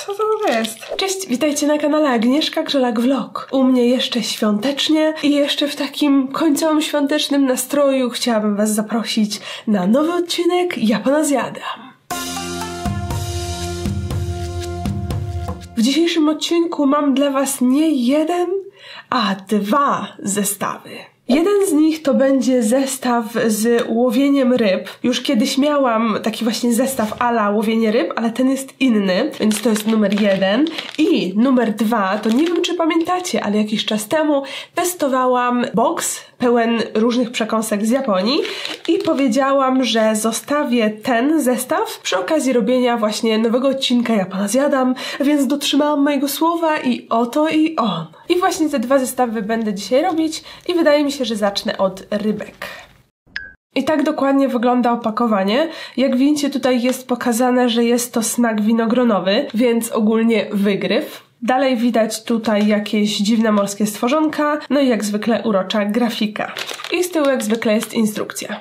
Co to w ogóle jest? Cześć, witajcie na kanale Agnieszka Grzelak Vlog. U mnie jeszcze świątecznie i jeszcze w takim końcowym świątecznym nastroju chciałabym was zaprosić na nowy odcinek Ja Pana Zjadam. W dzisiejszym odcinku mam dla was nie jeden, a dwa zestawy. Jeden z nich to będzie zestaw z łowieniem ryb. Już kiedyś miałam taki właśnie zestaw a la łowienie ryb, ale ten jest inny, więc to jest numer 1. I numer 2, to nie wiem czy pamiętacie, ale jakiś czas temu testowałam box pełen różnych przekąsek z Japonii i powiedziałam, że zostawię ten zestaw przy okazji robienia właśnie nowego odcinka Ja Pana Zjadam, więc dotrzymałam mojego słowa i oto i on. I właśnie te dwa zestawy będę dzisiaj robić i wydaje mi się, że zacznę od rybek. I tak dokładnie wygląda opakowanie. Jak widzicie, tutaj jest pokazane, że jest to smak winogronowy, więc ogólnie wygryw. Dalej widać tutaj jakieś dziwne morskie stworzonka, no i jak zwykle urocza grafika. I z tyłu jak zwykle jest instrukcja.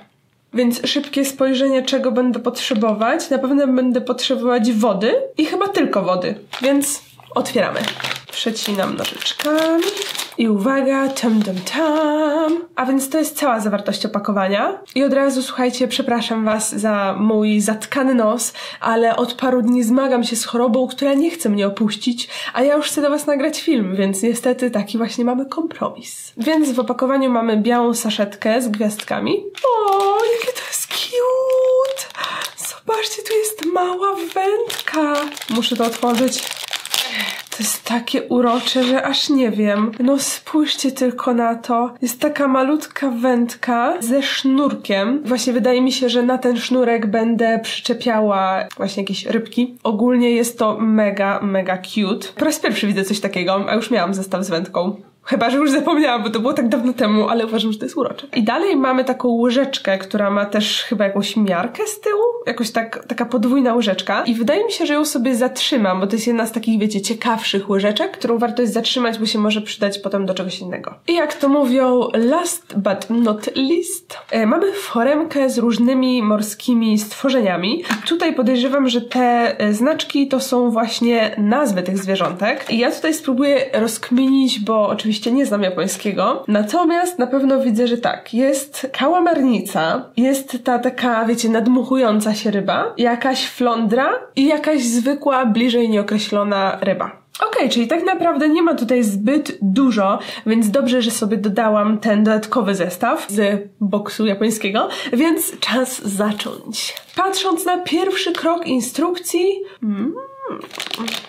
Więc szybkie spojrzenie, czego będę potrzebować. Na pewno będę potrzebować wody i chyba tylko wody, więc otwieramy. Przecinam nożyczkami i uwaga, tam. A więc to jest cała zawartość opakowania. I od razu, słuchajcie, przepraszam was za mój zatkany nos, ale od paru dni zmagam się z chorobą, która nie chce mnie opuścić, a ja już chcę do was nagrać film, więc niestety taki właśnie mamy kompromis. Więc w opakowaniu mamy białą saszetkę z gwiazdkami. O, jakie to jest cute! Zobaczcie, tu jest mała wędka. Muszę to otworzyć. To jest takie urocze, że aż nie wiem. No spójrzcie tylko na to. Jest taka malutka wędka ze sznurkiem. Właśnie wydaje mi się, że na ten sznurek będę przyczepiała właśnie jakieś rybki. Ogólnie jest to mega cute. Po raz pierwszy widzę coś takiego, a już miałam zestaw z wędką. Chyba, że już zapomniałam, bo to było tak dawno temu, ale uważam, że to jest urocze. I dalej mamy taką łyżeczkę, która ma też chyba jakąś miarkę z tyłu. Jakoś taka podwójna łyżeczka. I wydaje mi się, że ją sobie zatrzymam, bo to jest jedna z takich, wiecie, ciekawszych łyżeczek, którą warto jest zatrzymać, bo się może przydać potem do czegoś innego. I jak to mówią, last but not least, mamy foremkę z różnymi morskimi stworzeniami. I tutaj podejrzewam, że te znaczki to są właśnie nazwy tych zwierzątek. I ja tutaj spróbuję rozkminić, bo oczywiście nie znam japońskiego, natomiast na pewno widzę, że tak, jest kałamarnica, jest ta taka, wiecie, nadmuchująca się ryba, jakaś flądra i jakaś zwykła, bliżej nieokreślona ryba. Okej, czyli tak naprawdę nie ma tutaj zbyt dużo, więc dobrze, że sobie dodałam ten dodatkowy zestaw z boksu japońskiego, więc czas zacząć. Patrząc na pierwszy krok instrukcji,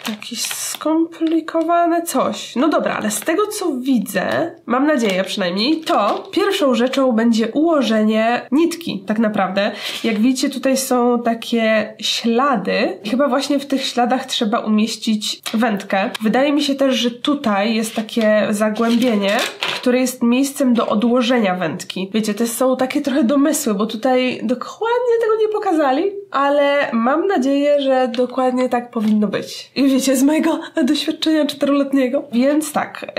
jakieś skomplikowane coś. No dobra, ale z tego co widzę, mam nadzieję przynajmniej, to pierwszą rzeczą będzie ułożenie nitki, tak naprawdę. Jak widzicie, tutaj są takie ślady. Chyba właśnie w tych śladach trzeba umieścić wędkę. Wydaje mi się też, że tutaj jest takie zagłębienie, które jest miejscem do odłożenia wędki. Wiecie, to są takie trochę domysły, bo tutaj dokładnie tego nie pokazali, ale mam nadzieję, że dokładnie tak powinno być. I wiecie, z mojego doświadczenia 4-letniego. Więc tak,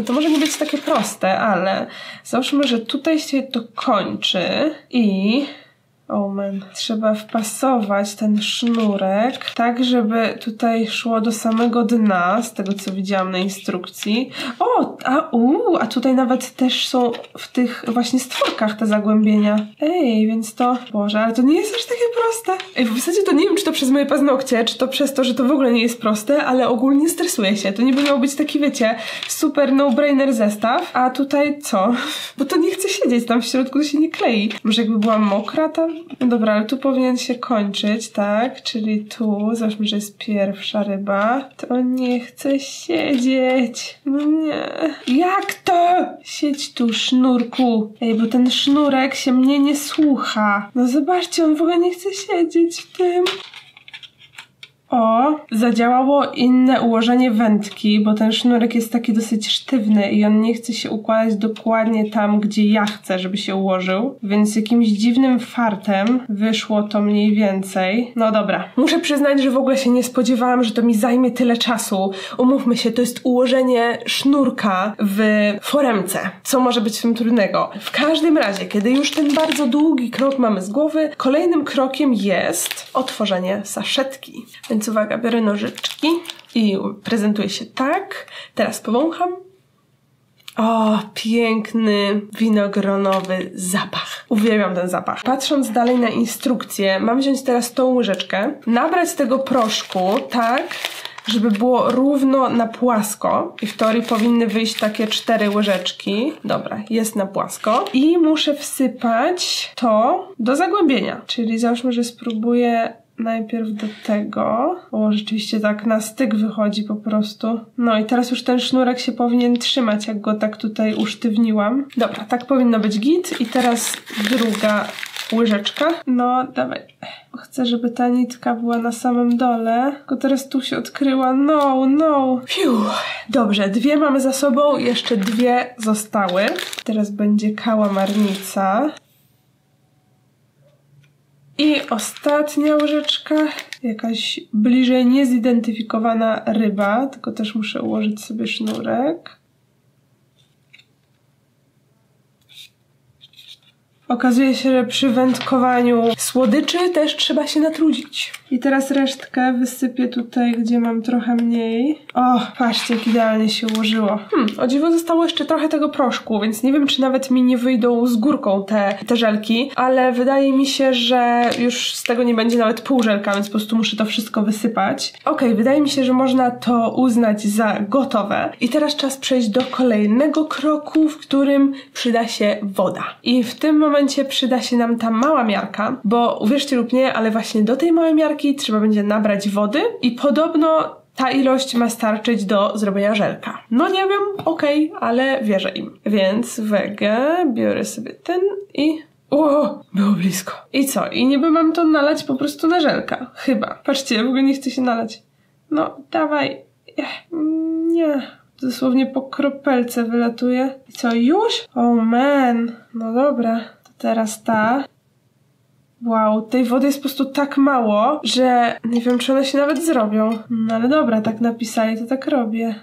to może nie być takie proste, ale załóżmy, że tutaj się to kończy i trzeba wpasować ten sznurek tak, żeby tutaj szło do samego dna, z tego co widziałam na instrukcji. A tutaj nawet też są w tych właśnie stworkach te zagłębienia. Więc to... Boże, ale to nie jest aż takie proste. W zasadzie to nie wiem, czy to przez moje paznokcie, czy to przez to, że to w ogóle nie jest proste, ale ogólnie stresuję się. To niby miał być taki, wiecie, super no-brainer zestaw, a tutaj co? Bo to nie chce siedzieć tam w środku, to się nie klei. Może jakby była mokra tam? No dobra, ale tu powinien się kończyć, tak? Czyli tu, zobaczmy, że jest pierwsza ryba. To nie chce siedzieć. No nie. Jak to? Siedź tu, sznurku. Bo ten sznurek się mnie nie słucha. No zobaczcie, on w ogóle nie chce siedzieć w tym. Zadziałało inne ułożenie wędki, bo ten sznurek jest taki dosyć sztywny i on nie chce się układać dokładnie tam, gdzie ja chcę, żeby się ułożył. Więc jakimś dziwnym fartem wyszło to mniej więcej. No dobra. Muszę przyznać, że w ogóle się nie spodziewałam, że to mi zajmie tyle czasu. Umówmy się, to jest ułożenie sznurka w foremce. Co może być w tym trudnego? W każdym razie, kiedy już ten bardzo długi krok mamy z głowy, kolejnym krokiem jest otworzenie saszetki. Więc Więc uwaga, biorę nożyczki i prezentuję się tak. Teraz powącham. O, piękny, winogronowy zapach. Uwielbiam ten zapach. Patrząc dalej na instrukcję, mam wziąć teraz tą łyżeczkę, nabrać tego proszku tak, żeby było równo na płasko. I w teorii powinny wyjść takie 4 łyżeczki. Dobra, jest na płasko. I muszę wsypać to do zagłębienia. Czyli załóżmy, że spróbuję najpierw do tego. O, rzeczywiście tak na styk wychodzi po prostu. No i teraz już ten sznurek się powinien trzymać, jak go tak tutaj usztywniłam. Dobra, tak powinno być git. I teraz druga łyżeczka. No, dawaj. Chcę, żeby ta nitka była na samym dole. Tylko teraz tu się odkryła. No. Fiu. Dobrze, 2 mamy za sobą. Jeszcze 2 zostały. Teraz będzie kałamarnica. I ostatnia łyżeczka, jakaś bliżej niezidentyfikowana ryba, tylko też muszę ułożyć sobie sznurek. Okazuje się, że przy wędkowaniu słodyczy też trzeba się natrudzić. I teraz resztkę wysypię tutaj, gdzie mam trochę mniej. O, patrzcie, jak idealnie się ułożyło. O dziwo zostało jeszcze trochę tego proszku, więc nie wiem, czy nawet mi nie wyjdą z górką te żelki, ale wydaje mi się, że już z tego nie będzie nawet pół żelka, więc po prostu muszę to wszystko wysypać. Okej, wydaje mi się, że można to uznać za gotowe. I teraz czas przejść do kolejnego kroku, w którym przyda się woda. I w tym momencie przyda się nam ta mała miarka, bo uwierzcie lub nie, ale właśnie do tej małej miarki trzeba będzie nabrać wody i podobno ta ilość ma starczyć do zrobienia żelka. No nie wiem, okej, ale wierzę im. Więc uwaga, biorę sobie ten i... O, było blisko. I co? I niby mam to nalać po prostu na żelka. Chyba. Patrzcie, w ogóle nie chce się nalać. No, dawaj. Nie. Dosłownie po kropelce wylatuje. I co, już? Oh man. No dobra. To teraz ta. Wow, tej wody jest po prostu tak mało, że nie wiem, czy one się nawet zrobią. No ale dobra, tak napisali, to tak robię.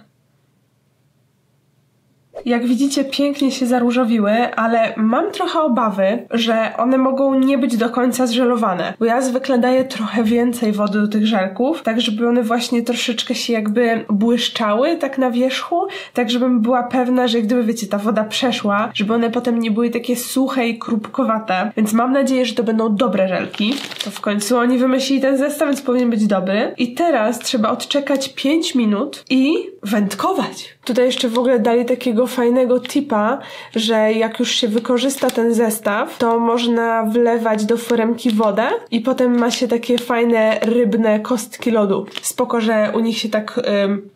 Jak widzicie, pięknie się zaróżowiły, ale mam trochę obawy, że one mogą nie być do końca zżelowane, bo ja zwykle daję trochę więcej wody do tych żelków, tak żeby one właśnie troszeczkę się jakby błyszczały tak na wierzchu, tak żebym była pewna, że gdyby, wiecie, ta woda przeszła, żeby one potem nie były takie suche i krupkowate, więc mam nadzieję, że to będą dobre żelki. To w końcu oni wymyślili ten zestaw, więc powinien być dobry. I teraz trzeba odczekać 5 minut i wędkować. Tutaj jeszcze w ogóle dali takiego fajnego tipa, że jak już się wykorzysta ten zestaw, to można wlewać do foremki wodę i potem ma się takie fajne rybne kostki lodu. Spoko, że u nich się tak,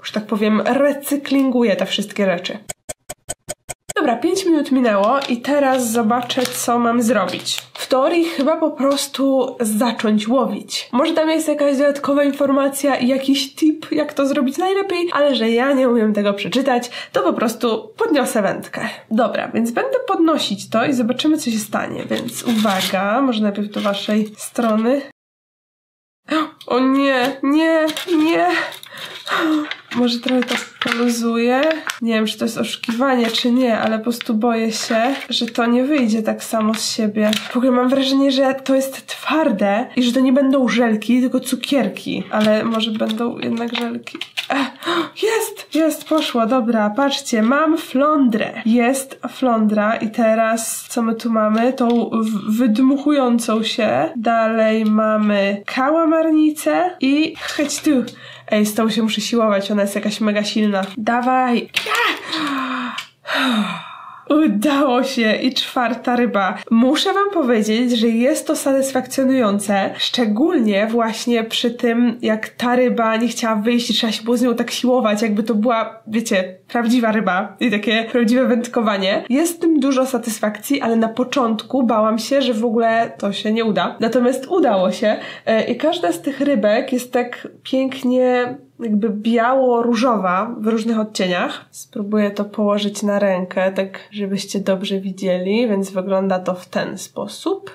że tak powiem, recyklinguje te wszystkie rzeczy. Dobra, 5 minut minęło i teraz zobaczę, co mam zrobić. W teorii chyba po prostu zacząć łowić. Może tam jest jakaś dodatkowa informacja i jakiś tip, jak to zrobić najlepiej, ale że ja nie umiem tego przeczytać, to po prostu podniosę wędkę. Dobra, więc będę podnosić to i zobaczymy, co się stanie. Więc uwaga, może najpierw do waszej strony. O nie. Może trochę to poluzuję. Nie wiem, czy to jest oszukiwanie, czy nie, ale po prostu boję się, że to nie wyjdzie tak samo z siebie. W ogóle mam wrażenie, że to jest twarde i że to nie będą żelki, tylko cukierki. Ale może będą jednak żelki. Jest, poszło, dobra, patrzcie, mam flądrę. Jest flądra i teraz co my tu mamy? Tą wydmuchującą się. Dalej mamy kałamarnicę i chodź tu. Ej, z tą się muszę siłować, ona jest jakaś mega silna. Dawaj! Udało się i 4. ryba. Muszę wam powiedzieć, że jest to satysfakcjonujące, szczególnie właśnie przy tym, jak ta ryba nie chciała wyjść i trzeba się było z nią tak siłować, jakby to była, wiecie, prawdziwa ryba i takie prawdziwe wędkowanie. Jest w tym dużo satysfakcji, ale na początku bałam się, że w ogóle to się nie uda. Natomiast udało się i każda z tych rybek jest tak pięknie jakby biało-różowa w różnych odcieniach. Spróbuję to położyć na rękę, tak żebyście dobrze widzieli, więc wygląda to w ten sposób.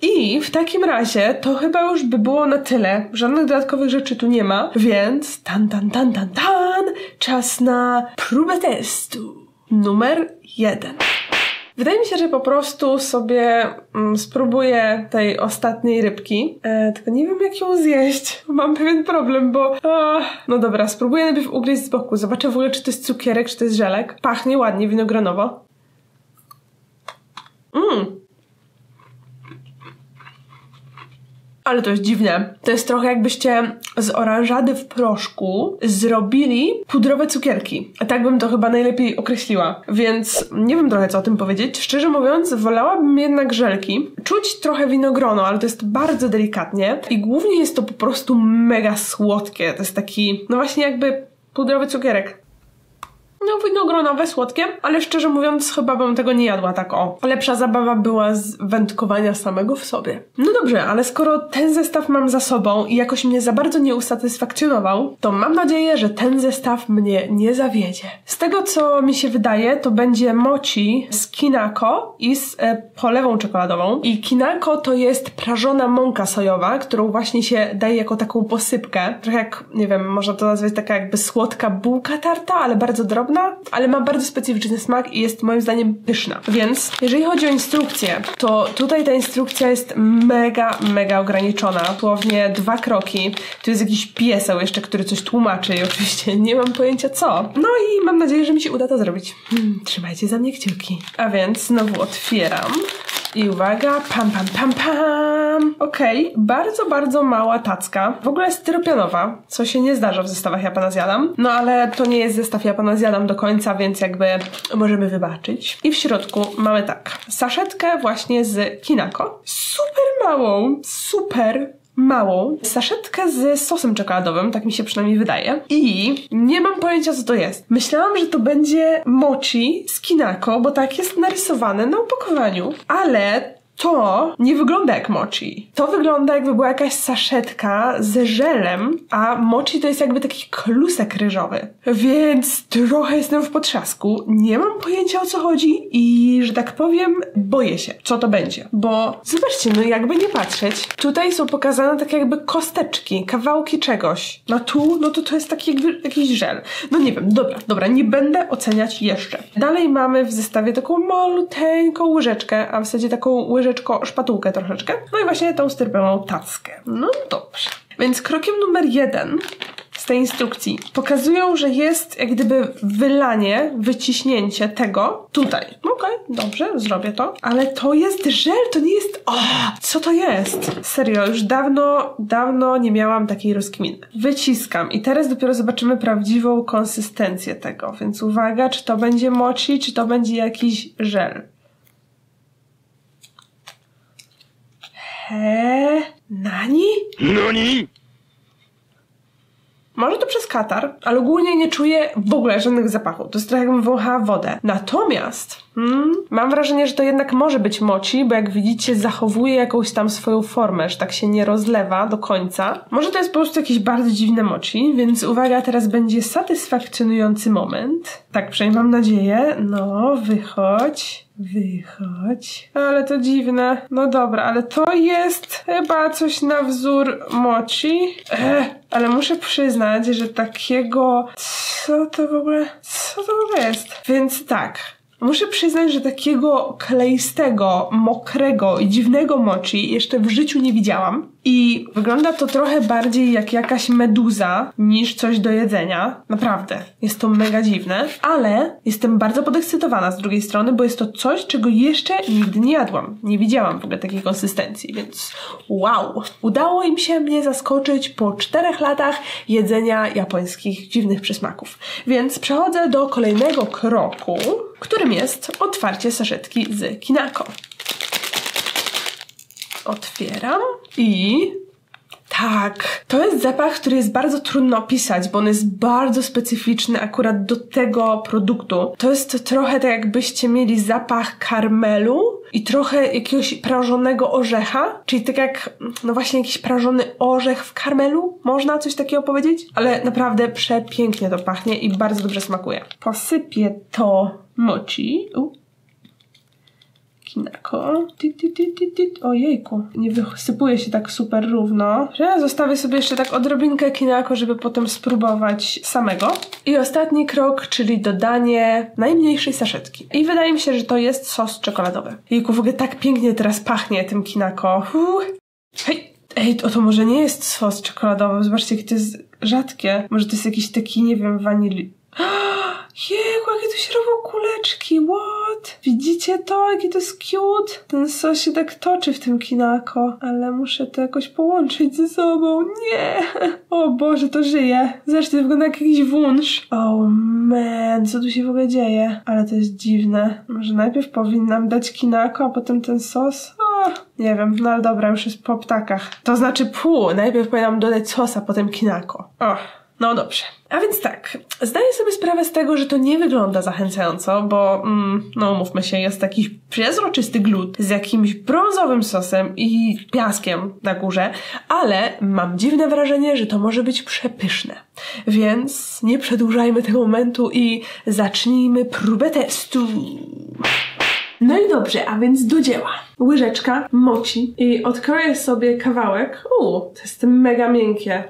I w takim razie to chyba już by było na tyle. Żadnych dodatkowych rzeczy tu nie ma, więc czas na próbę testu. Numer 1. Wydaje mi się, że po prostu sobie spróbuję tej ostatniej rybki. Tylko nie wiem, jak ją zjeść. Mam pewien problem, bo... no dobra, spróbuję najpierw ugryźć z boku. Zobaczę w ogóle, czy to jest cukierek, czy to jest żelek. Pachnie ładnie, winogronowo. Ale to jest dziwne. To jest trochę jakbyście z oranżady w proszku zrobili pudrowe cukierki. A tak bym to chyba najlepiej określiła. Więc nie wiem trochę, co o tym powiedzieć. Szczerze mówiąc, wolałabym jednak żelki. Czuć trochę winogrono, ale to jest bardzo delikatnie. I głównie jest to po prostu mega słodkie. To jest taki, no właśnie jakby pudrowy cukierek. No winogronowe, słodkie, ale szczerze mówiąc chyba bym tego nie jadła tak o. Lepsza zabawa była z wędkowania samego w sobie. No dobrze, ale skoro ten zestaw mam za sobą i jakoś mnie za bardzo nie usatysfakcjonował, to mam nadzieję, że ten zestaw mnie nie zawiedzie. Z tego co mi się wydaje, to będzie mochi z kinako i z polewą czekoladową. I kinako to jest prażona mąka sojowa, którą właśnie się daje jako taką posypkę. Trochę jak, nie wiem, można to nazwać taka jakby słodka bułka tarta, ale bardzo drobna. Ale ma bardzo specyficzny smak i jest moim zdaniem pyszna. Więc jeżeli chodzi o instrukcję, to tutaj ta instrukcja jest mega ograniczona. Dosłownie 2 kroki. Tu jest jakiś pieseł jeszcze, który coś tłumaczy i oczywiście nie mam pojęcia co. No i mam nadzieję, że mi się uda to zrobić. Trzymajcie za mnie kciuki. A więc znowu otwieram. I uwaga, pam. Okej, bardzo mała tacka. W ogóle styropianowa, co się nie zdarza w zestawach Ja Pana Zjadam. No ale to nie jest zestaw Ja Pana Zjadam do końca, więc jakby możemy wybaczyć. I w środku mamy tak, saszetkę właśnie z kinako. Super małą saszetkę z sosem czekoladowym, tak mi się przynajmniej wydaje. I nie mam pojęcia, co to jest. Myślałam, że to będzie mochi z kinako, bo tak jest narysowane na opakowaniu. Ale to nie wygląda jak mochi. To wygląda, jakby była jakaś saszetka z żelem, a mochi to jest jakby taki klusek ryżowy. Więc trochę jestem w potrzasku. Nie mam pojęcia, o co chodzi i, że tak powiem, boję się, co to będzie. Bo zobaczcie, no jakby nie patrzeć, tutaj są pokazane tak jakby kosteczki, kawałki czegoś. No tu, no to jest taki jakby jakiś żel. No nie wiem, dobra, nie będę oceniać jeszcze. Dalej mamy w zestawie taką maluteńką łyżeczkę, a w zasadzie taką łyżeczkę szpatułkę troszeczkę. No i właśnie tą styropianową tackę. No dobrze. Więc krokiem numer 1 z tej instrukcji pokazują, że jest jak gdyby wylanie, wyciśnięcie tego tutaj. Okej, dobrze, zrobię to. Ale to jest żel, to nie jest... co to jest? Serio, już dawno nie miałam takiej rozkminy. Wyciskam i teraz dopiero zobaczymy prawdziwą konsystencję tego. Więc uwaga, czy to będzie mochi, czy to będzie jakiś żel. Nani? Może to przez katar, ale ogólnie nie czuję w ogóle żadnych zapachów. To jest trochę jakbym wąchała wodę. Natomiast mam wrażenie, że to jednak może być mochi, bo jak widzicie zachowuje jakąś tam swoją formę, że tak się nie rozlewa do końca. Może to jest po prostu jakieś bardzo dziwne mochi, więc uwaga, teraz będzie satysfakcjonujący moment. Tak przynajmniej mam nadzieję. No, wychodź. Ale to dziwne. No dobra, ale to jest chyba coś na wzór mochi. Ale muszę przyznać, że takiego... Co to w ogóle jest? Więc tak. Muszę przyznać, że takiego kleistego, mokrego i dziwnego mochi jeszcze w życiu nie widziałam. I wygląda to trochę bardziej jak jakaś meduza niż coś do jedzenia. Naprawdę. Jest to mega dziwne. Ale jestem bardzo podekscytowana z drugiej strony, bo jest to coś, czego jeszcze nigdy nie jadłam. Nie widziałam w ogóle takiej konsystencji, więc wow. Udało im się mnie zaskoczyć po 4 latach jedzenia japońskich dziwnych przysmaków. Więc przechodzę do kolejnego kroku, którym jest otwarcie saszetki z kinako. Otwieram i... Tak, to jest zapach, który jest bardzo trudno opisać, bo on jest bardzo specyficzny akurat do tego produktu. To jest trochę tak, jakbyście mieli zapach karmelu i trochę jakiegoś prażonego orzecha, czyli tak jak, no właśnie jakiś prażony orzech w karmelu, można coś takiego powiedzieć? Ale naprawdę przepięknie to pachnie i bardzo dobrze smakuje. Posypię to mochi. Kinako. Ojejku, nie wysypuje się tak super równo. Ja zostawię sobie jeszcze tak odrobinkę kinako, żeby potem spróbować samego. I ostatni krok, czyli dodanie najmniejszej saszetki. I wydaje mi się, że to jest sos czekoladowy. Jejku, w ogóle tak pięknie teraz pachnie tym kinako. Hej! Ej, to może nie jest sos czekoladowy. Zobaczcie, jakie to jest rzadkie. Może to jest jakiś taki, nie wiem, Jejku, jakie tu się robią kuleczki, what? Widzicie to? Jaki to jest cute? Ten sos się tak toczy w tym kinako, ale muszę to jakoś połączyć ze sobą. Nie! O Boże, to żyje. Zresztą to wygląda jak jakiś wunsz. Oh man, co tu się w ogóle dzieje? Ale to jest dziwne. Może najpierw powinnam dać kinako, a potem ten sos? Nie wiem, no ale dobra, już jest po ptakach. To znaczy najpierw powinnam dodać sos, a potem kinako. No dobrze. A więc tak, zdaję sobie sprawę z tego, że to nie wygląda zachęcająco, bo, no mówmy się, jest taki przezroczysty glut z jakimś brązowym sosem i piaskiem na górze, ale mam dziwne wrażenie, że to może być przepyszne. Więc nie przedłużajmy tego momentu i zacznijmy próbę testu. No i dobrze, a więc do dzieła. Łyżeczka mochi i odkroję sobie kawałek. To jest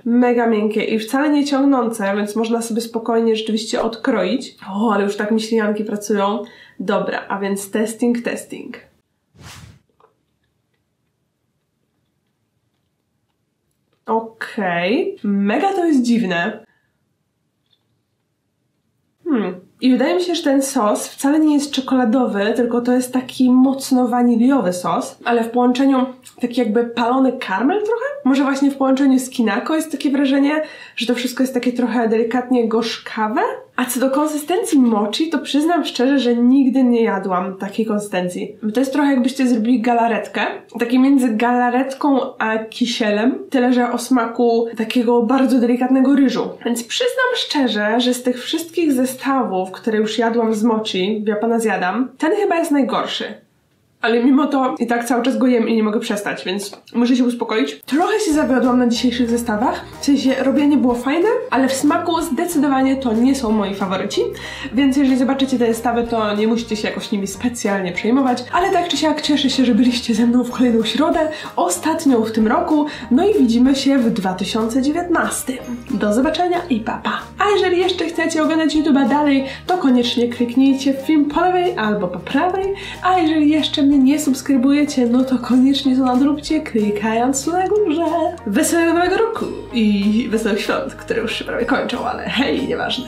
mega miękkie i wcale nie ciągnące, więc można sobie spokojnie rzeczywiście odkroić. Ale już tak myślianki pracują. Dobra, a więc testing. Okej. Mega to jest dziwne. I wydaje mi się, że ten sos wcale nie jest czekoladowy, tylko to jest taki mocno waniliowy sos, ale w połączeniu taki jakby palony karmel trochę? Może właśnie w połączeniu z kinako jest takie wrażenie, że to wszystko jest takie trochę delikatnie gorzkawe? A co do konsystencji mochi, to przyznam szczerze, że nigdy nie jadłam takiej konsystencji. To jest trochę jakbyście zrobili galaretkę, takie między galaretką a kisielem, tyle że o smaku takiego bardzo delikatnego ryżu. Więc przyznam szczerze, że z tych wszystkich zestawów, które już jadłam z mochi, ja pana zjadam, ten chyba jest najgorszy. Ale mimo to i tak cały czas go jem i nie mogę przestać, więc muszę się uspokoić. Trochę się zawiodłam na dzisiejszych zestawach, w sensie robienie było fajne, ale w smaku zdecydowanie to nie są moi faworyci, więc jeżeli zobaczycie te zestawy, to nie musicie się jakoś nimi specjalnie przejmować, ale tak czy siak cieszę się, że byliście ze mną w kolejną środę, ostatnią w tym roku, no i widzimy się w 2019. Do zobaczenia i pa pa! A jeżeli jeszcze chcecie oglądać YouTube'a dalej, to koniecznie kliknijcie w film po lewej albo po prawej, a jeżeli jeszcze mnie nie subskrybujecie, no to koniecznie to nadróbcie, klikając tu na górze. Wesołego Nowego Roku i wesołych świąt, które już się prawie kończą, ale hej, nieważne.